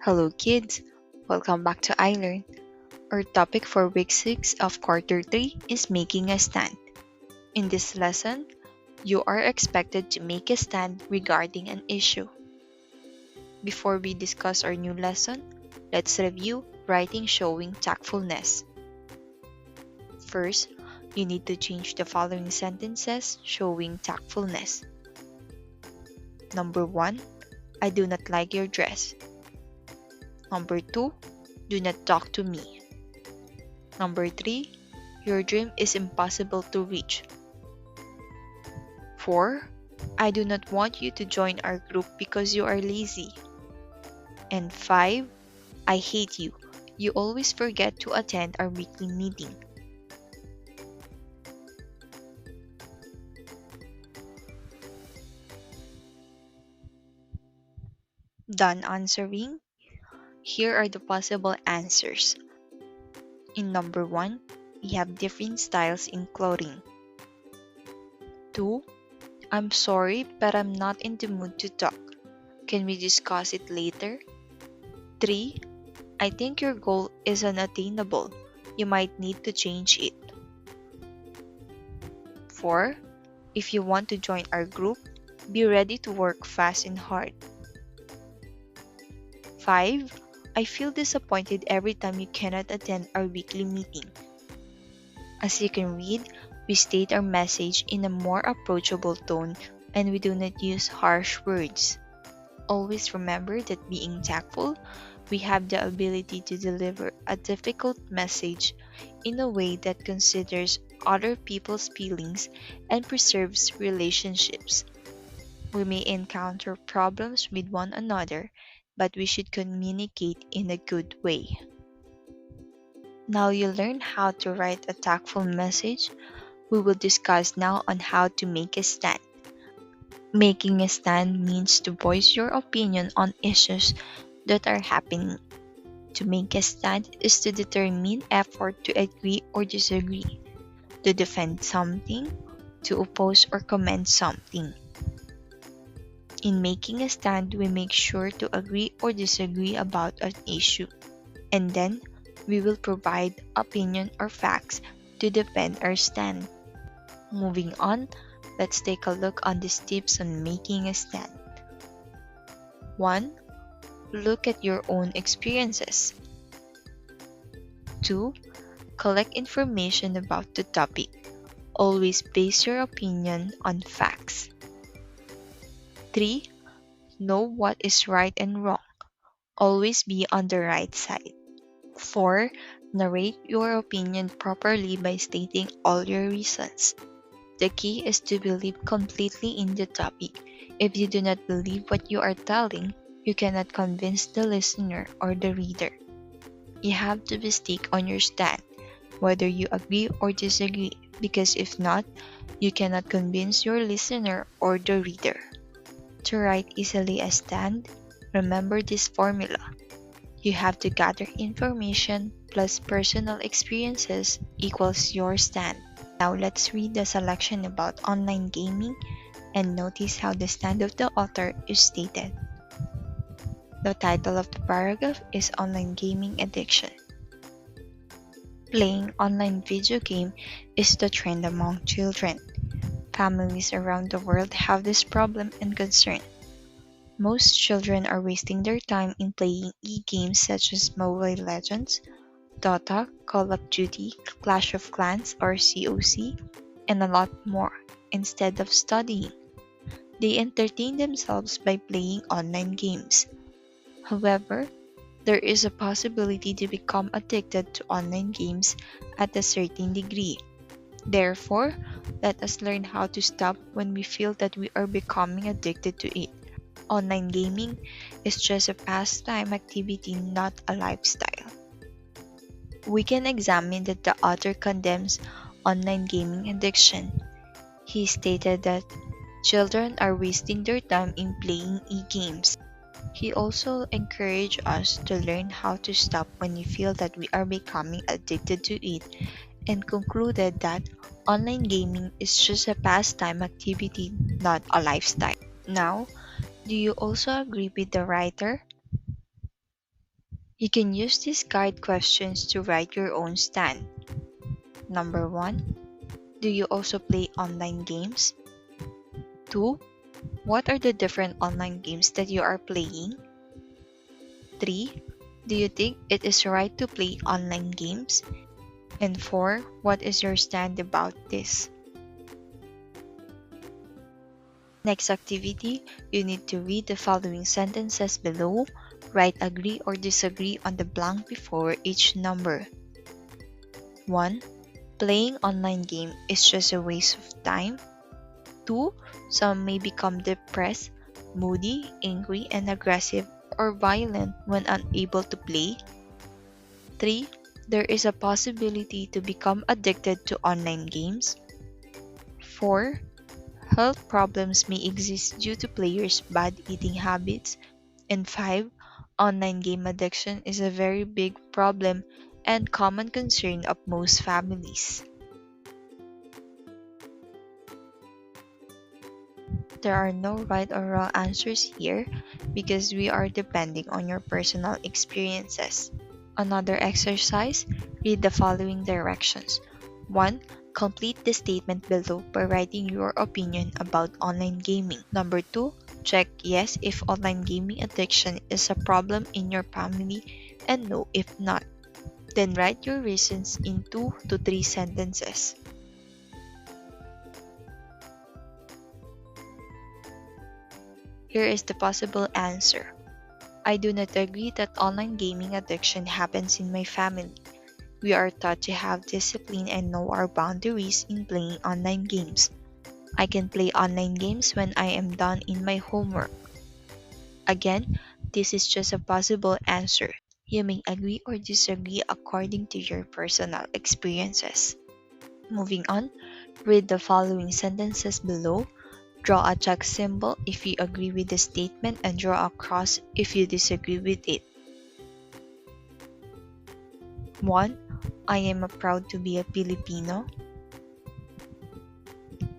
Hello kids, welcome back to iLearn. Our topic for week 6 of quarter 3 is making a stand. In this lesson, you are expected to make a stand regarding an issue. Before we discuss our new lesson, let's review writing showing tactfulness. First, you need to change the following sentences showing tactfulness. Number 1, I do not like your dress. Number 2, do not talk to me. Number 3, your dream is impossible to reach. 4, I do not want you to join our group because you are lazy. And 5, I hate you. You always forget to attend our weekly meeting. Done answering? Here are the possible answers. In number 1, we have different styles in clothing. 2, I'm sorry, but I'm not in the mood to talk. Can we discuss it later? 3, I think your goal is unattainable. You might need to change it. 4, if you want to join our group, be ready to work fast and hard. 5, I feel disappointed every time you cannot attend our weekly meeting. As you can read, we state our message in a more approachable tone and we do not use harsh words. Always remember that being tactful, we have the ability to deliver a difficult message in a way that considers other people's feelings and preserves relationships. We may encounter problems with one another, but we should communicate in a good way. Now you learn how to write a tactful message. We will discuss now on how to make a stand. Making a stand means to voice your opinion on issues that are happening. To make a stand is to determine effort to agree or disagree, to defend something, to oppose or commend something. In making a stand, we make sure to agree or disagree about an issue, and then we will provide opinion or facts to defend our stand. Moving on, let's take a look on these tips on making a stand. 1. Look at your own experiences. 2. Collect information about the topic. Always base your opinion on facts. 3. Know what is right and wrong. Always be on the right side. 4. Narrate your opinion properly by stating all your reasons. The key is to believe completely in the topic. If you do not believe what you are telling, you cannot convince the listener or the reader. You have to be stick on your stand, whether you agree or disagree, because if not, you cannot convince your listener or the reader. To write easily a stand, remember this formula. You have to gather information plus personal experiences equals your stand. Now let's read the selection about online gaming and notice how the stand of the author is stated. The title of the paragraph is Online Gaming Addiction. Playing online video game is the trend among children. Families around the world have this problem and concern. Most children are wasting their time in playing e-games such as Mobile Legends, Dota, Call of Duty, Clash of Clans or COC, and a lot more, instead of studying. They entertain themselves by playing online games. However, there is a possibility to become addicted to online games at a certain degree. Therefore, let us learn how to stop when we feel that we are becoming addicted to it. Online gaming is just a pastime activity, not a lifestyle. We can examine that the author condemns online gaming addiction. He stated that children are wasting their time in playing e-games. He also encouraged us to learn how to stop when we feel that we are becoming addicted to it and concluded that online gaming is just a pastime activity, not a lifestyle. Now, do you also agree with the writer? You can use these guide questions to write your own stand. Number 1. Do you also play online games? 2. What are the different online games that you are playing? 3. Do you think it is right to play online games? And 4. What is your stand about this? Next activity, you need to read the following sentences below. Write agree or disagree on the blank before each number. 1. Playing online game is just a waste of time. 2. Some may become depressed, moody, angry, and aggressive or violent when unable to play. 3. There is a possibility to become addicted to online games. 4. Health problems may exist due to players' bad eating habits. And 5. Online game addiction is a very big problem and common concern of most families. There are no right or wrong answers here because we are depending on your personal experiences. Another exercise, read the following directions. 1. Complete the statement below by writing your opinion about online gaming. Number 2. Check yes if online gaming addiction is a problem in your family and no if not. Then write your reasons in 2 to 3 sentences. Here is the possible answer. I do not agree that online gaming addiction happens in my family. We are taught to have discipline and know our boundaries in playing online games. I can play online games when I am done in my homework. Again, this is just a possible answer. You may agree or disagree according to your personal experiences. Moving on, read the following sentences below. Draw a check symbol if you agree with the statement and draw a cross if you disagree with it. 1. I am proud to be a Filipino.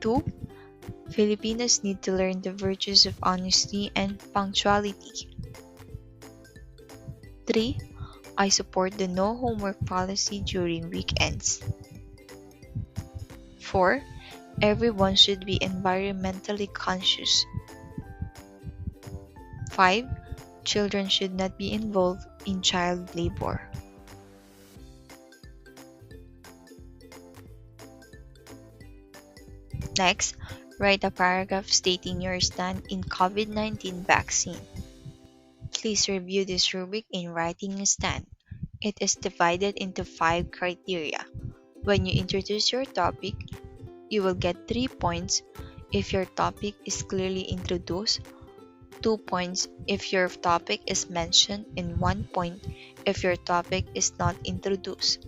2. Filipinos need to learn the virtues of honesty and punctuality. 3. I support the no homework policy during weekends. 4. Everyone should be environmentally conscious. 5. Children should not be involved in child labor. Next, write a paragraph stating your stand in COVID-19 vaccine. Please review this rubric in writing a stand. It is divided into 5 criteria. When you introduce your topic, you will get 3 points if your topic is clearly introduced, 2 points if your topic is mentioned, and 1 point if your topic is not introduced.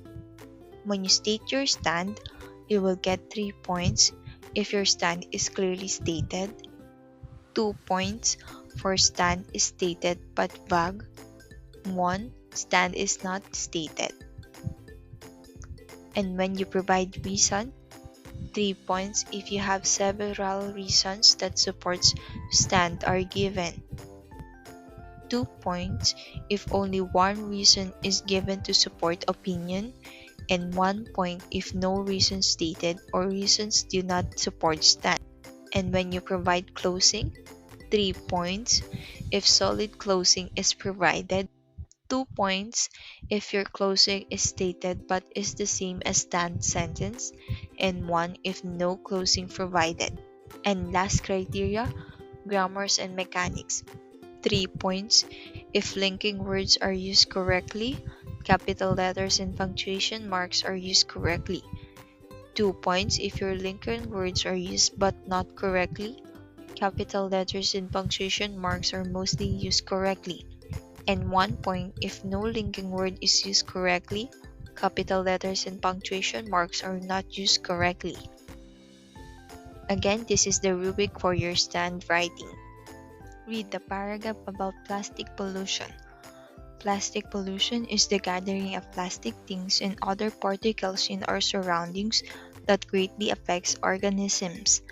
When you state your stand, you will get 3 points if your stand is clearly stated, 2 points for stand is stated but vague, 1 stand is not stated. And when you provide reason, 3 points if you have several reasons that supports stand are given. 2 points if only one reason is given to support opinion, and 1 point if no reason stated or reasons do not support stand. And when you provide closing, 3 points if solid closing is provided, 2 points if your closing is stated but is the same as stand sentence, and 1 if no closing provided. And last criteria, grammars and mechanics. 3 points if linking words are used correctly, capital letters and punctuation marks are used correctly. 2 points if your linking words are used but not correctly, capital letters and punctuation marks are mostly used correctly. And 1 point if no linking word is used correctly, capital letters and punctuation marks are not used correctly. Again, this is the rubric for your stand writing. Read the paragraph about plastic pollution. Plastic pollution is the gathering of plastic things and other particles in our surroundings that greatly affects organisms.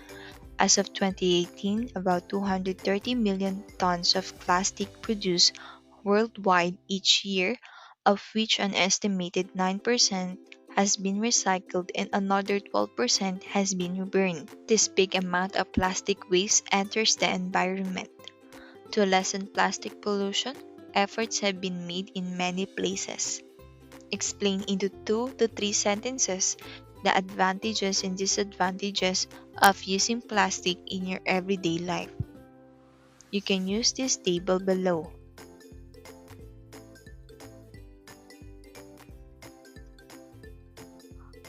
As of 2018, about 230 million tons of plastic produced worldwide each year, of which an estimated 9% has been recycled and another 12% has been burned. This big amount of plastic waste enters the environment. To lessen plastic pollution, efforts have been made in many places. Explain into 2 to 3 sentences the advantages and disadvantages of using plastic in your everyday life. You can use this table below.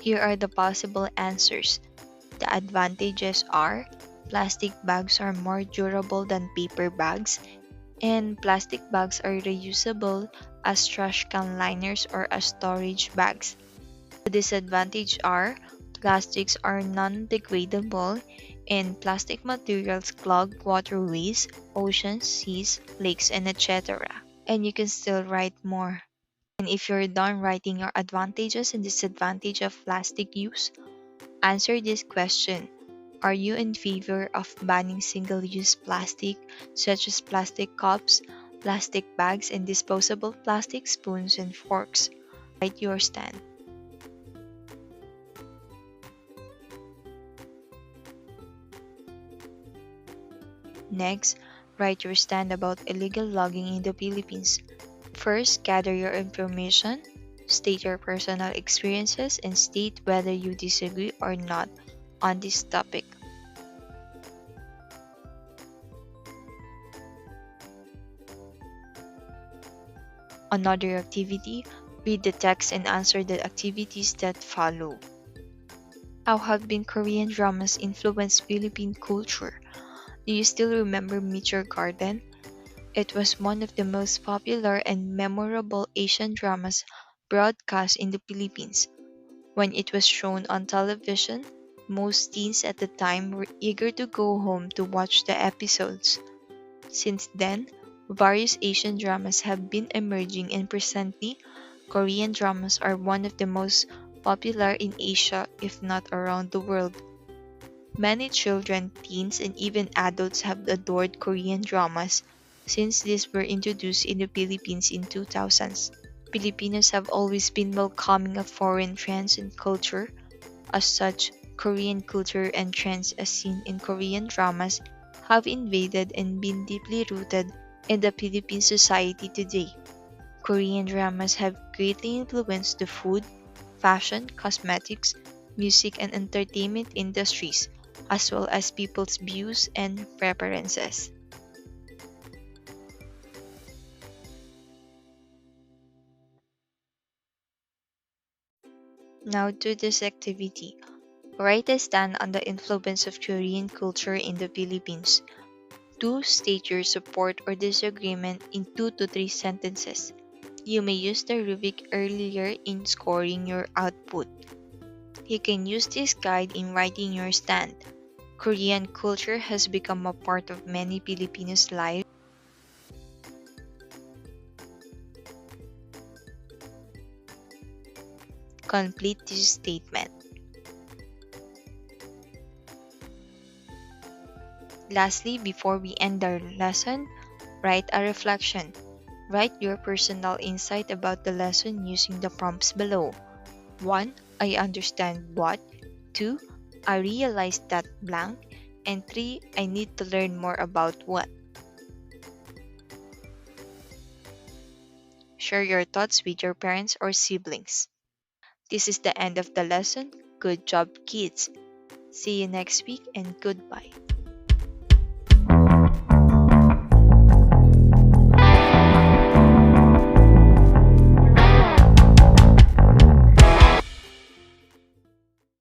Here are the possible answers. The advantages are plastic bags are more durable than paper bags, and plastic bags are reusable as trash can liners or as storage bags. The disadvantages are plastics are non-degradable and plastic materials clog waterways, oceans, seas, lakes, and etc. And you can still write more. And if you're done writing your advantages and disadvantages of plastic use, answer this question. Are you in favor of banning single-use plastic such as plastic cups, plastic bags, and disposable plastic spoons and forks? Write your stand. Next, write your stand about illegal logging in the Philippines. First, gather your information, state your personal experiences, and state whether you disagree or not on this topic. Another activity, read the text and answer the activities that follow. How have been Korean dramas influenced Philippine culture? Do you still remember Meet Your Garden? It was one of the most popular and memorable Asian dramas broadcast in the Philippines. When it was shown on television, most teens at the time were eager to go home to watch the episodes. Since then, various Asian dramas have been emerging, and presently, Korean dramas are one of the most popular in Asia, if not around the world. Many children, teens, and even adults have adored Korean dramas since these were introduced in the Philippines in 2000s. Filipinos have always been welcoming of foreign trends and culture. As such, Korean culture and trends as seen in Korean dramas have invaded and been deeply rooted in the Philippine society today. Korean dramas have greatly influenced the food, fashion, cosmetics, music, and entertainment industries, as well as people's views and preferences. Now to this activity. Write a stand on the influence of Korean culture in the Philippines. 2. State your support or disagreement in 2 to 3 sentences. You may use the rubric earlier in scoring your output. You can use this guide in writing your stand. Korean culture has become a part of many Filipinos' lives. Complete this statement. Lastly, before we end our lesson, write a reflection. Write your personal insight about the lesson using the prompts below. 1. I understand what. 2. I realized that blank. And 3. I need to learn more about what. Share your thoughts with your parents or siblings. This is the end of the lesson. Good job, kids. See you next week and goodbye.